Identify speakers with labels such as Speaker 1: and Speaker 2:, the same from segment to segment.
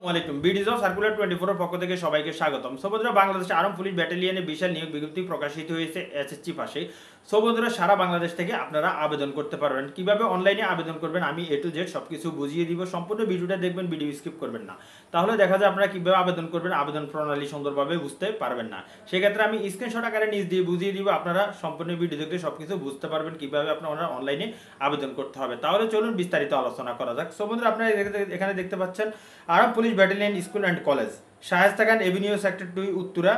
Speaker 1: ওয়ালাইকুম বিডিজ of circular 24 এর পক্ষ থেকে সবাইকে স্বাগতম। সো বন্ধুরা, বাংলাদেশে আর্ম পুলিশ ব্যাটালিয়নে বিশাল নিয়োগ বিজ্ঞপ্তি প্রকাশিত হয়েছে এসএসসি পাশে। সো বন্ধুরা, সারা বাংলাদেশ থেকে আপনারা আবেদন করতে পারবেন। কিভাবে অনলাইনে আবেদন করবেন আমি এ টু জেড সবকিছু বুঝিয়ে দিব। সম্পূর্ণ ভিডিওটা দেখবেন, ভিডিও স্কিপ করবেন না, তাহলে দেখা যায় আপনারা কিভাবে আবেদন করবেন আবেদন প্রণালী সুন্দরভাবে বুঝতে পারবেন না। সেক্ষেত্রে আমি স্ক্রিনশট আকারে নিজ দিয়ে বুঝিয়ে দিব, আপনারা সম্পূর্ণ ভিডিও দেখলে সবকিছু বুঝতে পারবেন কিভাবে আপনারা অনলাইনে আবেদন করতে হবে। তাহলে চলুন বিস্তারিত আলোচনা করা যাক। সো বন্ধুরা, আপনারা এখানে দেখতে পাচ্ছেন arm police battalion school and college, Shaista Khan Avenue, sector 2, Uttara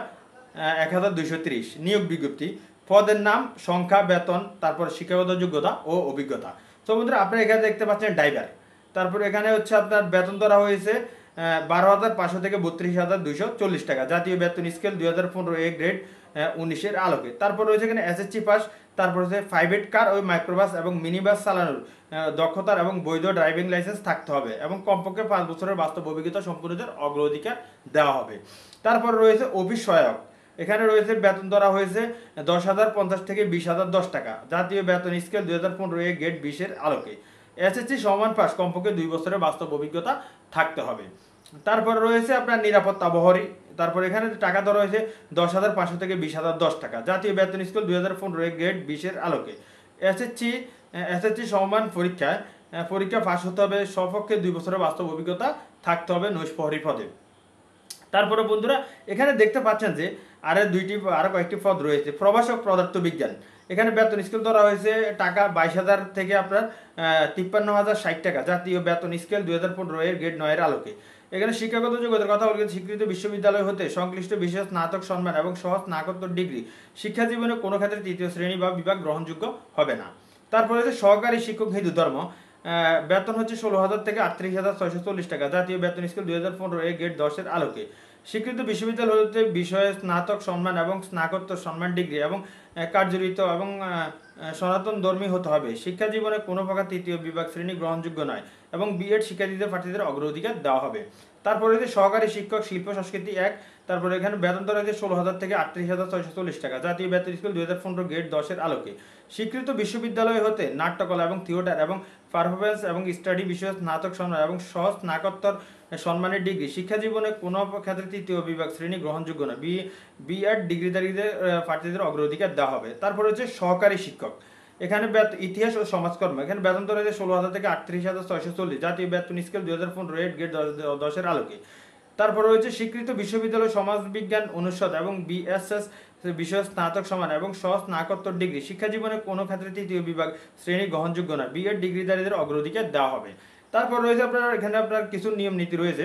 Speaker 1: 1230। নিয়োগ বিজ্ঞপ্তি, পদের নাম, সংখ্যা, বেতন, তারপর শিক্ষাগত যোগ্যতা ও অভিজ্ঞতা। তো বন্ধুরা, আপনারা এখানে দেখতে পাচ্ছেন ড্রাইভার। তারপর এখানে হচ্ছে আপনার বেতন ধরা হয়েছে 12,500 থেকে 32,240 টাকা। জাতীয় বেতন স্কেল 2015 এ গ্রেড 19-এর আলোকে। তারপর রয়েছে এখানে এসএসসি পাস, তারপর হচ্ছে প্রাইভেট কার ও মাইক্রোবাস এবং মিনি বাস চালানোর দক্ষতার এবং বৈধ ড্রাইভিং লাইসেন্স থাকতে হবে এবং কমপক্ষে 5 বছরের বাস্তব অভিজ্ঞতা সম্পূর্ণদের অগ্রাধিকার দেওয়া হবে। তারপর রয়েছে অফিস সহায়ক। এখানে রয়েছে বেতন ধরা হয়েছে 10,050 থেকে 20,010 টাকা। জাতীয় বেতন স্কেল 2015 এ গ্রেড 20-এর আলোকে। এসএসসি সমান পাস, কমপক্ষে 2 বছরের বাস্তব অভিজ্ঞতা থাকতে হবে। তারপর রয়েছে আপনার নিরাপত্তা বহরী। তারপর এখানে টাকা ধরা হয়েছে 10,500 থেকে 20,010 টাকা। জাতীয় বেতন স্কেল 2015 এ গ্রেড 20-এর আলোকে। এসএসসি সমান পরীক্ষা পাস হতে হবে, সপক্ষে 2 বছরের বাস্তব অভিজ্ঞতা থাকতে হবে নৈশ প্রহরী পদে। তারপরে বন্ধুরা, এখানে দেখতে পাচ্ছেন যে আরো কয়েকটি পদ রয়েছে। প্রভাষক পদার্থবিজ্ঞান, এখানে বেতন স্কেল ধরা হয়েছে টাকা 22,000 থেকে আপনার 53,060 টাকা। জাতীয় বেতন স্কেল 2015 এর গ্রেড 9-এর আলোকে। এখানে শিক্ষাগত যোগ্যতার কথা বলতে স্বীকৃত বিশ্ববিদ্যালয় হতে সংশ্লিষ্ট বিশেষ স্নাতক সম্মান এবং সহজ স্নাতকোত্তর ডিগ্রি। শিক্ষা জীবনে কোনো ক্ষেত্রে 3য় শ্রেণী বা বিভাগ গ্রহণযোগ্য হবে না। তারপরে হচ্ছে সহকারী শিক্ষক হিন্দু ধর্ম, বেতন হচ্ছে 16,000 থেকে 38,640 টাকা। জাতীয় বেতন স্কেল 2015 এ গ্রেড 10-এর আলোকে। স্বীকৃত বিশ্ববিদ্যালয় হতে বিষয়ে স্নাতক সম্মান এবং স্নাতকোত্তর সম্মান ডিগ্রি এবং কার্যরিত এবং সনাতন ধর্মী হতে হবে। শিক্ষা জীবনে কোনো প্রকার 3য় বিভাগ শ্রেণী গ্রহণযোগ্য নয় এবং বিএড শিক্ষার্থীদের প্রার্থীদের অগ্রাধিকার দেওয়া হবে। তারপরে হচ্ছে সহকারী শিক্ষক শিল্প সংস্কৃতি 1। তারপরে এখানে বেতন ধরা হয়েছে 16,000 থেকে 38,640 টাকা। জাতীয় বেতন স্কেল 2015 গ্রেড 10-এর আলোকে। স্বীকৃত বিশ্ববিদ্যালয় হতে নাট্যকলা এবং থিয়েটার এবং পারফরমেন্স এবং স্টাডি বিষয়ে স্নাতক সম্মান এবং সহ স্নাতকোত্তর সম্মানের ডিগ্রি। শিক্ষা জীবনে কোনো ক্ষেত্রে 3য় বিভাগ শ্রেণী গ্রহণযোগ্য না, বিএড ডিগ্রিধারীদের প্রার্থীদের অগ্রাধিকার দেওয়া হবে। তারপর হচ্ছে সহকারী শিক্ষক, এখানে ইতিহাস ও সমাজকর্ম, এখানে বেতন ধরা হয়েছে 16,000 থেকে 38,640। জাতীয় বেতন স্কেল 2015 গ্রেড 10-এর আলোকে। তারপর রয়েছে স্বীকৃত বিশ্ববিদ্যালয় সমাজবিজ্ঞান অনুষদ এবং বিএসএস বিষয় স্নাতক সমান এবং সহ স্নাতকোত্তর ডিগ্রি। শিক্ষা জীবনে কোনো ক্ষেত্রে 3য় বিভাগ শ্রেণী গ্রহণযোগ্য না, বিএড ডিগ্রিধারীদের অগ্রাধিকার দেওয়া হবে। তারপর রয়েছে এখানে আপনার কিছু নিয়ম নীতি রয়েছে।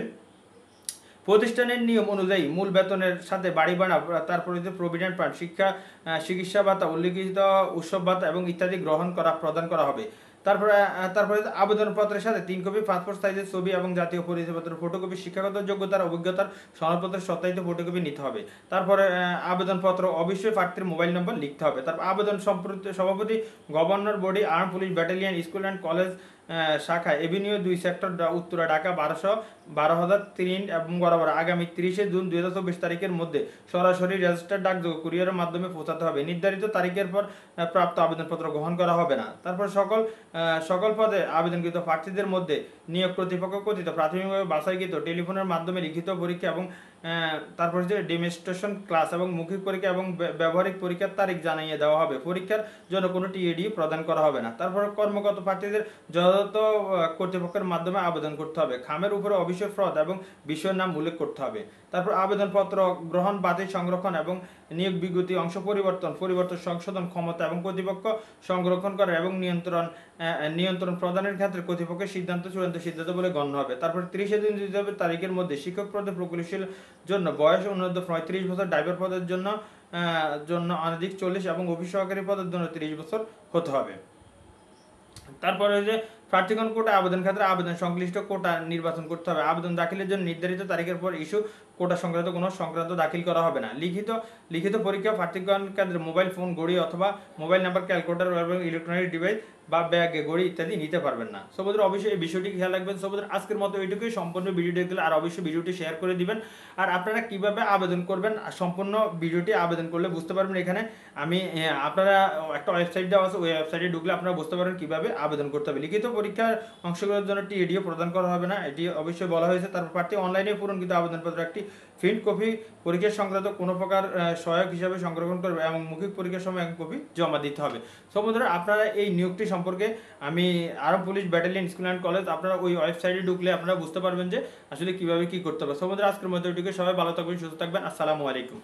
Speaker 1: প্রতিষ্ঠানের নিয়ম অনুযায়ী মূল বেতনের সাথে বাড়ি ভাড়া, তারপরে হচ্ছে প্রভিডেন্ট ফান্ড, চিকিৎসা ভাতা, উল্লিখিত উৎসব ভাতা এবং ইত্যাদি প্রদান করা হবে। তারপরে আবেদনপত্রের সাথে 3 কপি পাসপোর্ট সাইজের ছবি এবং জাতীয় পরিচয়পত্রের ফটোকপি, শিক্ষাগত যোগ্যতার অভিজ্ঞতার সনদপত্রের সত্যায়িত ফটোকপি নিতে হবে। তারপরে আবেদনপত্র অবশ্যই প্রার্থীর মোবাইল নম্বর লিখতে হবে। তারপর আবেদন সভাপতি governor body, arm police battalion school and college শাখা, এভিনিউ 2, সেক্টর উত্তরা, ঢাকা 12,003 এবং বরাবর আগামী 30 জুন 2024 তারিখের মধ্যে সরাসরি রেজিস্টার্ড ডাকযোগে কুরিয়ারের মাধ্যমে পৌঁছাতে হবে। নির্ধারিত তারিখের পর প্রাপ্ত আবেদনপত্র গ্রহণ করা হবে না। তারপর সকল পদে আবেদনকৃত প্রার্থীদের মধ্যে নিয়োগ কর্তৃপক্ষ কর্তৃক প্রাথমিকভাবে বাছাইকৃত টেলিফোনের মাধ্যমে লিখিত পরীক্ষা এবং তারপর হচ্ছে ডেমনস্ট্রেশন ক্লাস এবং মৌখিক পরীক্ষা এবং ব্যবহারিক পরীক্ষার তারিখ জানিয়ে দেওয়া হবে। পরীক্ষার জন্য কোনো টিএডি প্রদান করা হবে না। তারপর কর্মগত প্রার্থীদের যথাযথ কর্তৃপক্ষের মাধ্যমে আবেদন করতে হবে। খামের উপরে অবশ্যই ফ্রদ এবং বিষয়ের নাম উল্লেখ করতে হবে। তারপর আবেদনপত্র গ্রহণ, বাতিল, সংরক্ষণ এবং নিয়োগ বিজ্ঞপ্তি অংশ পরিবর্তন সংশোধন ক্ষমতা এবং কর্তৃপক্ষ সংরক্ষণ করার এবং নিয়ন্ত্রণ প্রদানের ক্ষেত্রে কর্তৃপক্ষের সিদ্ধান্ত চূড়ান্ত সিদ্ধান্ত বলে গণ্য হবে। তারপর 30 জুন তারিখের মধ্যে শিক্ষক পদে প্রকৌশলীর জন্য বয়স অনূর্ধ্ব 35 বছর, ড্রাইভার পদের জন্য অনধিক 40 এবং অফিস সহকারী পদের জন্য 30 বছর হতে হবে। তারপরে যে প্রার্থীগণ কোটা আবেদন ক্ষেত্রে আবেদন সংশ্লিষ্ট কোটা নির্বাচন করতে হবে। আবেদন দাখিলের জন্য নির্ধারিত তারিখের পর ইস্যু কোটা সংক্রান্ত দাখিল করা হবে না। লিখিত পরীক্ষা প্রার্থীগণ কেন্দ্রে মোবাইল ফোন, ঘড়ি অথবা মোবাইল নাম্বার, ক্যালকুলেটর এবং ইলেকট্রনিক ডিভাইস বা ব্যাগ ঘড়ি ইত্যাদি নিতে পারবেন না। সো বন্ধুরা অবশ্যই এই বিষয়টি খেয়াল রাখবেন। সো বন্ধুরা আজকের মতো এইটুকুই, সম্পূর্ণ ভিডিও দেখলে আর অবশ্যই ভিডিওটি শেয়ার করে দিবেন। আর আপনারা কিভাবে আবেদন করবেন সম্পূর্ণ ভিডিওটি আবেদন করলে বুঝতে পারবেন। এখানে আমি আপনারা একটা ওয়েবসাইট দেওয়া আছে, ওই ওয়েবসাইটে ঢুকলে আপনারা বুঝতে পারবেন কিভাবে আবেদন করতে হবে। লিখিত পরীক্ষার অংশগ্রহণের জন্য টিএডিও প্রদান করা হবে না, এটি অবশ্যই বলা হয়েছে। তারপর প্রার্থী অনলাইনে পূরণকৃত আবেদনপত্র একটি প্রিন্ট কপি পরীক্ষা সংক্রান্ত কোনো প্রকার সহায়ক হিসাবে সংরক্ষণ করবে এবং মৌখিক পরীক্ষার সময় এক কপি জমা দিতে হবে। সো বন্ধুরা আপনারা এই নিয়োগটি সম্পর্কে আমি arm police battalion school and college, আপনারা ওই ওয়েবসাইটে ঢুকলে আপনারা বুঝতে পারবেন যে আসলে কিভাবে কি করতে হবে। সো বন্ধুরা আজকের মতো এটুকু, সবাই ভালো থাকবেন, সুস্থ থাকবেন। আসসালামু আলাইকুম।